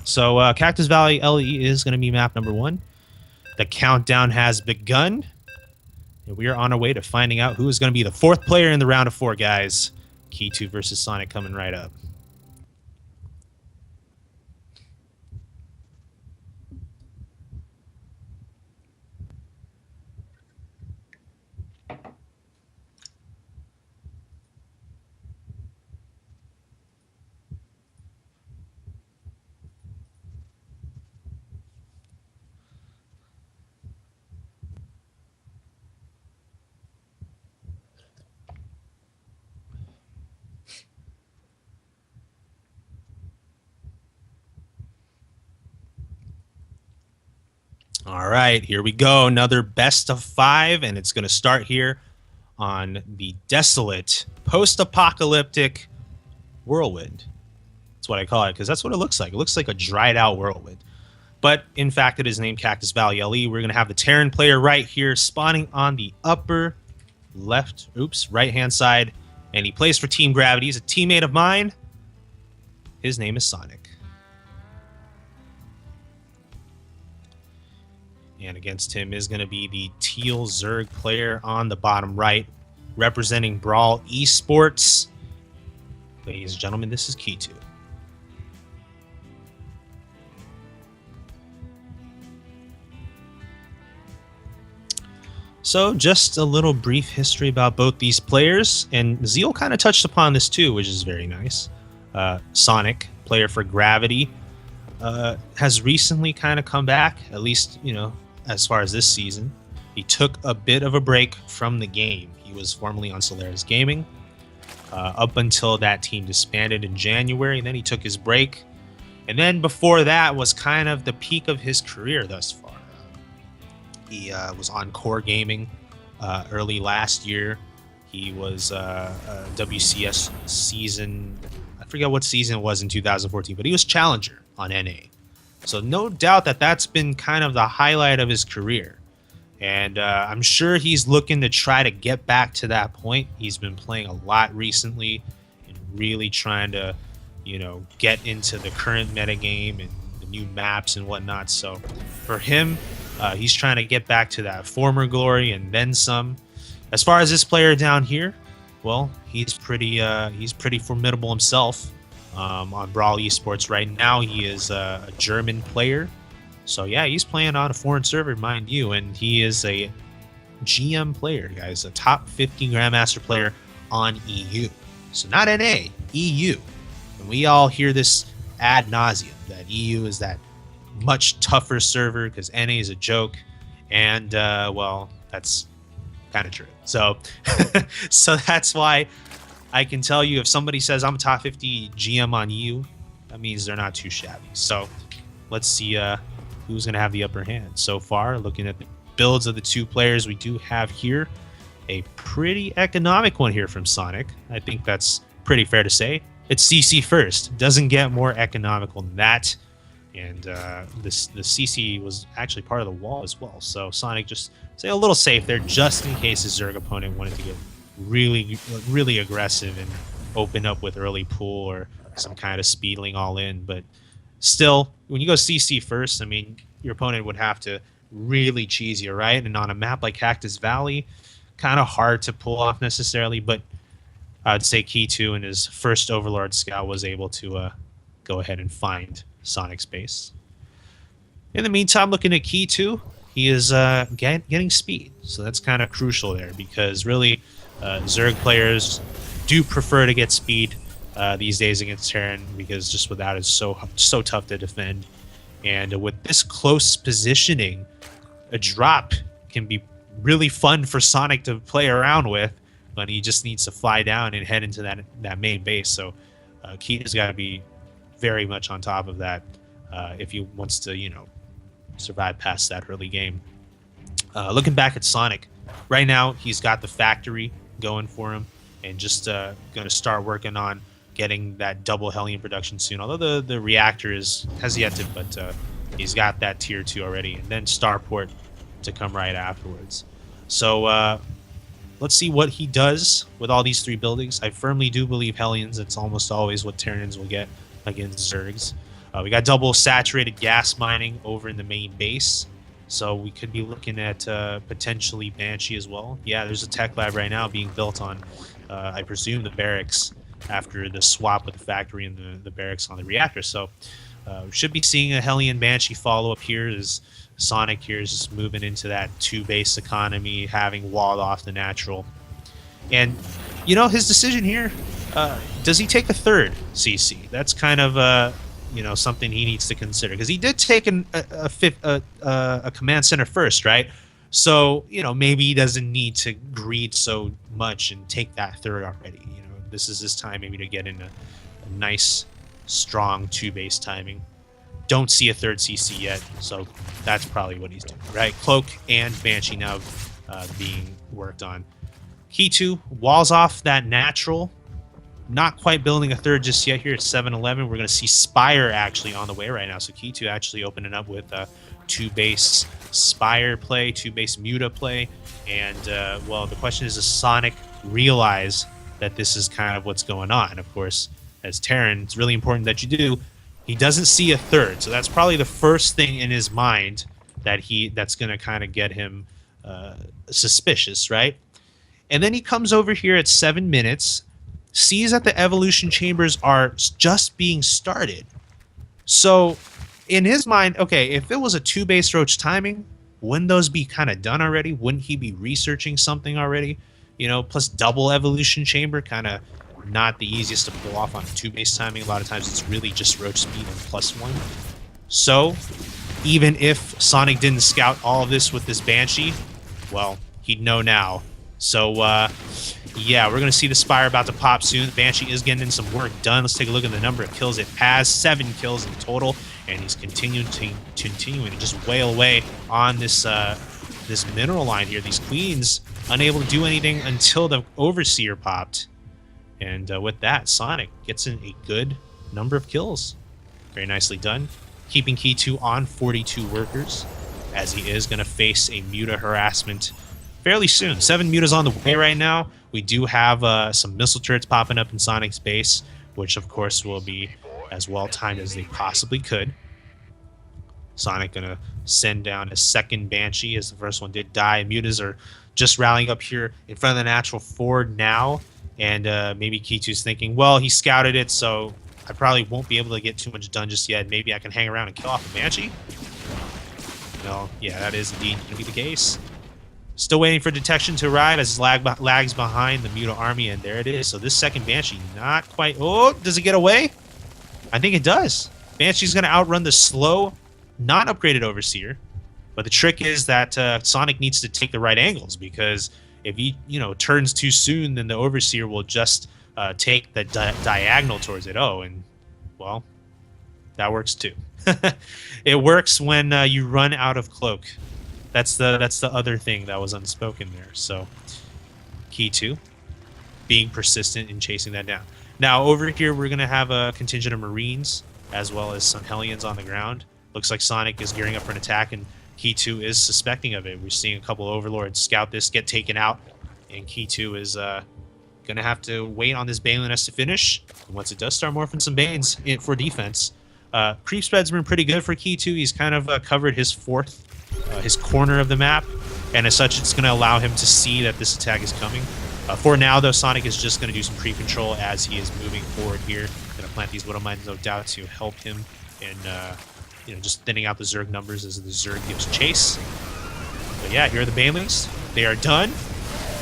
So Cactus Valley LE is going to be map number 1. The countdown has begun. And we are on our way to finding out who is going to be the 4th player in the round of 4, guys. KiToO versus Sonic coming right up. All right, here we go. Another best of 5, and it's going to start here on the desolate, post-apocalyptic whirlwind. That's what I call it, because that's what it looks like. It looks like a dried-out whirlwind. But, in fact, it is named Cactus Valley LE. We're going to have the Terran player right here, spawning on the upper right-hand side. And he plays for Team Gravity. He's a teammate of mine. His name is Sonic. And against him is going to be the Teal Zerg player on the bottom right, representing Brawl Esports. Ladies and gentlemen, this is KiToO. So just a little brief history about both these players, and Zeal kind of touched upon this too, which is very nice. Sonic, player for Gravity, has recently kind of come back, at least, as far as this season. He took a bit of a break from the game. He was formerly on Solaris Gaming up until that team disbanded in January, and then he took his break. And then before that was kind of the peak of his career thus far. He was on Core Gaming early last year. He was WCS season, I forget what season it was in 2014, but he was Challenger on NA. So no doubt that that's been kind of the highlight of his career. And I'm sure he's looking to try to get back to that point. He's been playing a lot recently and really trying to, get into the current metagame and the new maps and whatnot. So for him, he's trying to get back to that former glory and then some. As far as this player down here, well, he's pretty formidable himself. On Brawl Esports right now, he is a German player. So yeah, he's playing on a foreign server, mind you, and he is a GM player, guys, a top 50 Grandmaster player on EU. So not NA, EU. And we all hear this ad nauseum, that EU is that much tougher server because NA is a joke. And, well, that's kind of true. So, so that's why I can tell you if somebody says I'm a top 50 GM on EU, that means they're not too shabby. So let's see who's going to have the upper hand. So far, looking at the builds of the two players, we do have here a pretty economic one here from Sonic. I think that's pretty fair to say. It's CC first. Doesn't get more economical than that. And the CC was actually part of the wall as well. So Sonic just stay a little safe there just in case his Zerg opponent wanted to get really aggressive and open up with early pull or some kind of speedling all in. But still, when you go CC first, I mean, your opponent would have to really cheese you, right? And on a map like Cactus Valley, kind of hard to pull off necessarily, but I'd say KiToO in his first Overlord Scout was able to go ahead and find Sonic's base. In the meantime, looking at KiToO, he is getting speed. So that's kind of crucial there because really Zerg players do prefer to get speed these days against Terran because just without it's so tough to defend. And with this close positioning, a drop can be really fun for Sonic to play around with, but he just needs to fly down and head into that main base. So KiToO's got to be very much on top of that if he wants to, survive past that early game. Looking back at Sonic, right now he's got the factory going for him and just going to start working on getting that double Hellion production soon. Although the reactor has yet to, but he's got that tier 2 already, and then Starport to come right afterwards. So let's see what he does with all these 3 buildings. I firmly do believe Hellions. It's almost always what Terrans will get against Zergs. We got double saturated gas mining over in the main base. So we could be looking at potentially Banshee as well. Yeah, there's a tech lab right now being built on, I presume, the barracks after the swap with the factory and the barracks on the reactor. So we should be seeing a Hellion Banshee follow-up here as Sonic here is just moving into that 2-base economy, having walled off the natural. And, you know, his decision here, does he take a third CC? That's kind of, you know, something he needs to consider. Because he did take a command center first, right? So, you know, maybe he doesn't need to greed so much and take that third already. You know, this is his time maybe to get in a nice, strong 2-base timing. Don't see a third CC yet, so that's probably what he's doing, right? Cloak and Banshee now being worked on. KiToO walls off that natural. Not quite building a third just yet here at 7-11. We're going to see Spire actually on the way right now. So KiToO actually opening up with a 2-base Spire play, 2-base Muta play. And, well, the question is, does Sonic realize that this is kind of what's going on? Of course, as Terran, it's really important that you do. He doesn't see a third, so that's probably the first thing in his mind that's going to kind of get him suspicious, right? And then he comes over here at 7 minutes, sees that the evolution chambers are just being started. So in his mind, okay, if it was a 2-base Roach timing, wouldn't those be kind of done already? Wouldn't he be researching something already? You know, plus double evolution chamber, kind of not the easiest to pull off on a 2-base timing. A lot of times it's really just Roach speed and +1. So even if Sonic didn't scout all of this with this Banshee, well, he'd know now. So yeah, we're going to see the Spire about to pop soon. Banshee is getting in some work done. Let's take a look at the number of kills it has. 7 kills in total, and he's continuing to just wail away on this this mineral line here. These queens unable to do anything until the Overseer popped. And with that, Sonic gets in a good number of kills. Very nicely done. Keeping KiToO on 42 workers, as he is going to face a Muta harassment fairly soon. 7 Mutas on the way right now. We do have some missile turrets popping up in Sonic's base, which of course will be as well timed as they possibly could. Sonic going to send down a second Banshee as the first one did die. Mutas are just rallying up here in front of the natural Ford now. And maybe KiToO's thinking, well, he scouted it, so I probably won't be able to get too much done just yet. Maybe I can hang around and kill off the Banshee? No, yeah, that is indeed going to be the case. Still waiting for detection to arrive as lags behind the Muta army, and there it is. So this second Banshee, not quite... Oh, does it get away? I think it does. Banshee's going to outrun the slow, not upgraded Overseer. But the trick is that Sonic needs to take the right angles, because if he, turns too soon, then the Overseer will just take the diagonal towards it. Oh, and, well, that works too. It works when you run out of cloak. That's the other thing that was unspoken there. So, KiToO being persistent in chasing that down. Now, over here, we're going to have a contingent of Marines, as well as some Hellions on the ground. Looks like Sonic is gearing up for an attack, and KiToO is suspecting of it. We're seeing a couple of Overlords scout this, get taken out, and KiToO is going to have to wait on this Bane Nest to finish. And once it does start morphing some Banes for defense, creep spread's been pretty good for KiToO. He's kind of covered his his corner of the map, and as such, it's going to allow him to see that this attack is coming. For now, though, Sonic is just going to do some pre-control as he is moving forward here. Going to plant these Widow Mines, no doubt, to help him in just thinning out the Zerg numbers as the Zerg gives chase. But yeah, here are the Banelings. They are done.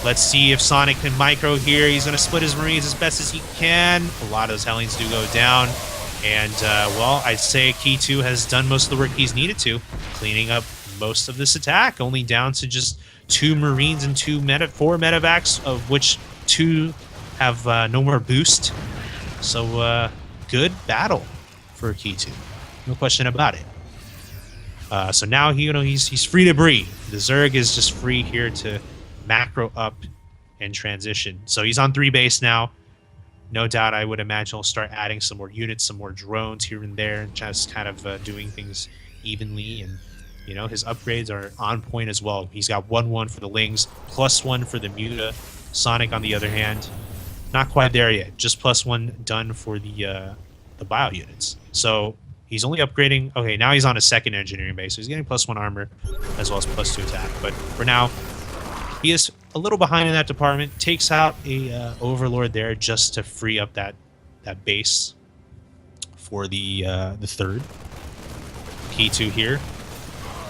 Let's see if Sonic can micro here. He's going to split his Marines as best as he can. A lot of those Hellions do go down. And, well, I'd say KiToO has done most of the work he's needed to, cleaning up most of this attack, only down to just 2 Marines and 4 medevacs, of which 2 have no more boost. So, good battle for KiToO. No question about it. So now he's free to breathe. The Zerg is just free here to macro up and transition. So he's on 3 base now. No doubt, I would imagine he'll start adding some more units, some more drones here and there, and just kind of doing things evenly. And his upgrades are on point as well. He's got 1/1 for the Lings, +1 for the Muta. Sonic, on the other hand, not quite there yet. Just +1 done for the bio units. So He's only upgrading. Okay, now he's on a second engineering base, so he's getting +1 armor as well as +2 attack. But for now, he is a little behind in that department. Takes out a overlord there just to free up that base for the third. KiToO here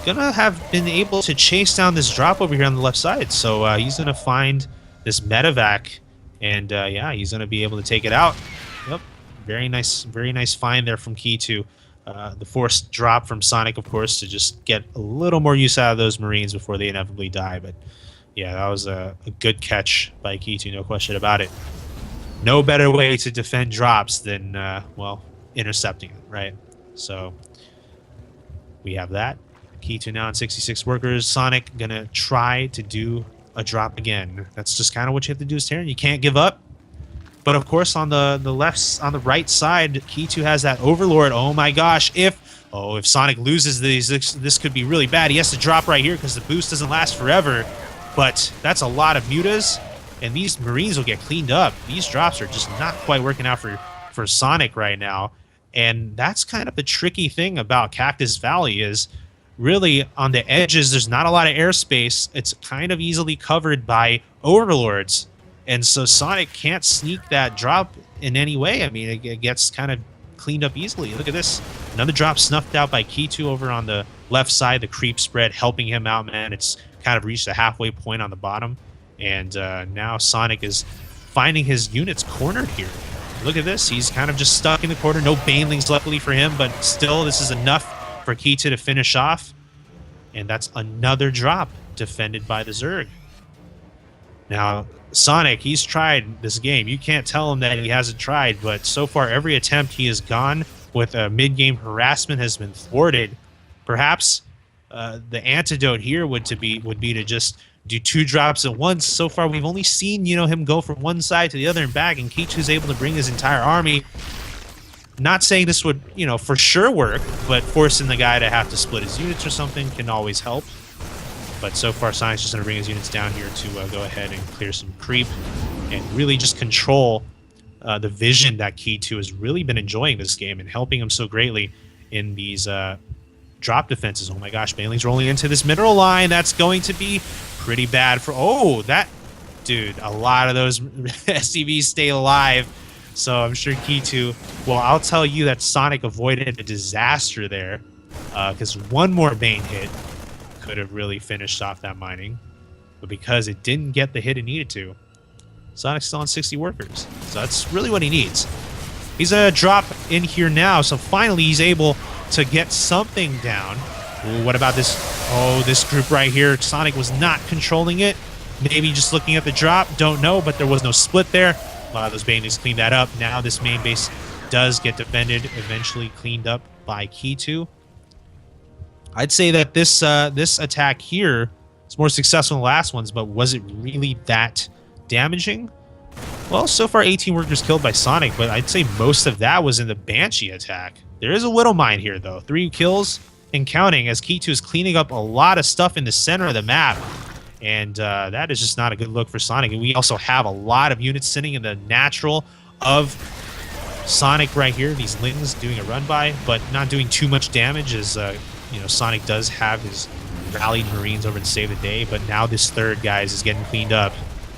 gonna have been able to chase down this drop over here on the left side. So he's gonna find this medevac, and yeah, he's gonna be able to take it out. Yep, very nice find there from KiToO. The forced drop from Sonic, of course, to just get a little more use out of those Marines before they inevitably die. But yeah, that was a good catch by KiToO, no question about it. No better way to defend drops than, well, intercepting it, right? So we have that. KiToO now on 66 workers. Sonic gonna try to do a drop again. That's just kind of what you have to do as Terran. You can't give up. But of course, on the right side, KiToO has that Overlord. Oh my gosh! If Sonic loses these, this could be really bad. He has to drop right here because the boost doesn't last forever. But that's a lot of mutas, and these Marines will get cleaned up. These drops are just not quite working out for Sonic right now, and that's kind of the tricky thing about Cactus Valley is really on the edges. There's not a lot of airspace. It's kind of easily covered by Overlords. And so Sonic can't sneak that drop in any way. I mean, it gets kind of cleaned up easily. Look at this. Another drop snuffed out by KiToO over on the left side. The creep spread helping him out, man. It's kind of reached the halfway point on the bottom. And now Sonic is finding his units cornered here. Look at this. He's kind of just stuck in the corner. No banelings, luckily for him. But still, this is enough for KiToO to finish off. And that's another drop defended by the Zerg. Now, Sonic, he's tried this game. You can't tell him that he hasn't tried, but so far every attempt he has gone with a mid-game harassment has been thwarted. Perhaps the antidote here would be to just do 2 drops at once. So far we've only seen, him go from one side to the other and back, and KiToO's able to bring his entire army. Not saying this would, for sure work, but forcing the guy to have to split his units or something can always help. But so far, Sonic's just going to bring his units down here to go ahead and clear some creep and really just control the vision that KiToO has really been enjoying this game and helping him so greatly in these drop defenses. Oh my gosh, banelings rolling into this mineral line. That's going to be pretty bad for... Oh, that... Dude, a lot of those SCVs stay alive. So I'm sure KiToO... Well, I'll tell you that Sonic avoided a disaster there because one more Bane hit could have really finished off that mining, but because it didn't get the hit it needed to, Sonic's still on 60 workers. So that's really what he needs. He's gonna drop in here now, so finally he's able to get something down. Ooh, what about this? Oh, this group right here. Sonic was not controlling it. Maybe just looking at the drop, don't know, but there was no split there. A lot of those banelings cleaned that up. Now this main base does get defended, eventually cleaned up by KiToO. I'd say that this attack here is more successful than the last ones, but was it really that damaging? Well, so far 18 workers killed by Sonic, but I'd say most of that was in the Banshee attack. There is a little mine here, though. 3 kills and counting as KiToO is cleaning up a lot of stuff in the center of the map. And that is just not a good look for Sonic. And we also have a lot of units sitting in the natural of Sonic right here. These Lintons doing a run by, but not doing too much damage as... Sonic does have his rallied Marines over to save the day, but now this third, guys, is getting cleaned up.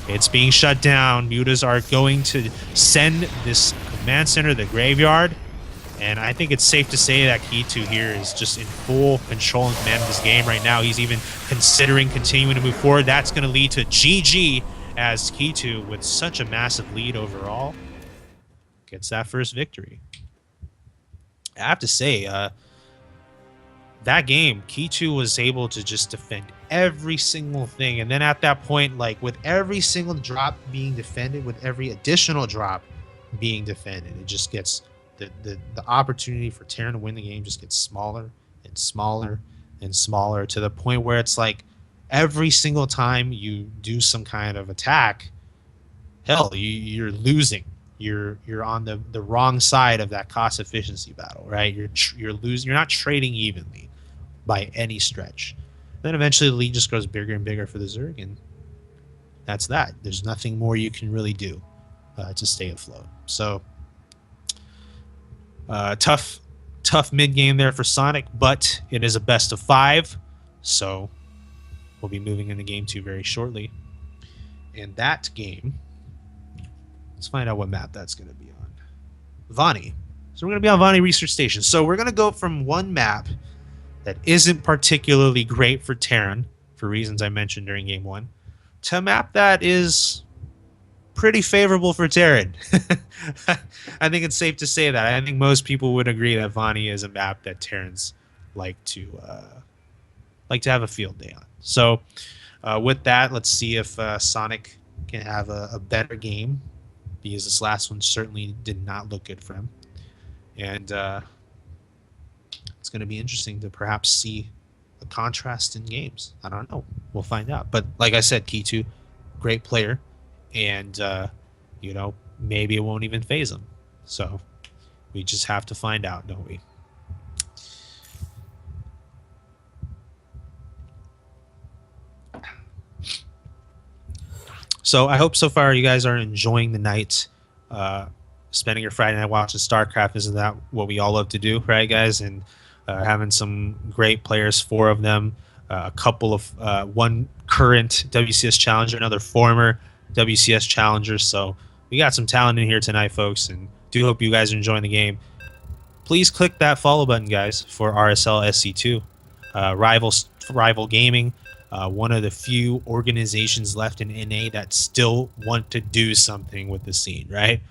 It's being shut down. Mutas are going to send this command center to the graveyard, and I think it's safe to say that KiToO here is just in full control and command of this game right now. He's even considering continuing to move forward. That's going to lead to GG as KiToO, with such a massive lead overall, gets that first victory. I have to say, that game, KiToO was able to just defend every single thing. And then at that point, like with every single drop being defended, with every additional drop being defended, it just gets the opportunity for Terran to win the game just gets smaller and smaller and smaller, to the point where it's like every single time you do some kind of attack, hell, you're losing. You're on the wrong side of that cost efficiency battle, right? You're losing. You're not trading evenly by any stretch. Then eventually the lead just grows bigger and bigger for the Zerg, and that's that. There's nothing more you can really do to stay afloat. So tough tough mid game there for Sonic, but it is a best of 5, so we'll be moving into game 2 very shortly. And that game, let's find out what map that's going to be on. Vonnie. So we're going to be on Vonnie Research Station. So we're going to go from one map that isn't particularly great for Terran, for reasons I mentioned during game 1, to a map that is pretty favorable for Terran. I think it's safe to say that. I think most people would agree that Vonnie is a map that Terrans like to have a field day on. So with that, let's see if Sonic can have a better game, because this last one certainly did not look good for him. And it's going to be interesting to perhaps see a contrast in games. I don't know. We'll find out. But like I said, KiToO, great player. And, maybe it won't even phase him. So we just have to find out, don't we? So I hope so far you guys are enjoying the night. Spending your Friday night watching StarCraft, isn't that what we all love to do, right, guys? And having some great players, 4 of them, a couple of one current WCS challenger, another former WCS challenger. So we got some talent in here tonight, folks, and do hope you guys are enjoying the game. Please click that follow button, guys, for RSL SC2, Rival Gaming. One of the few organizations left in NA that still want to do something with the scene, right?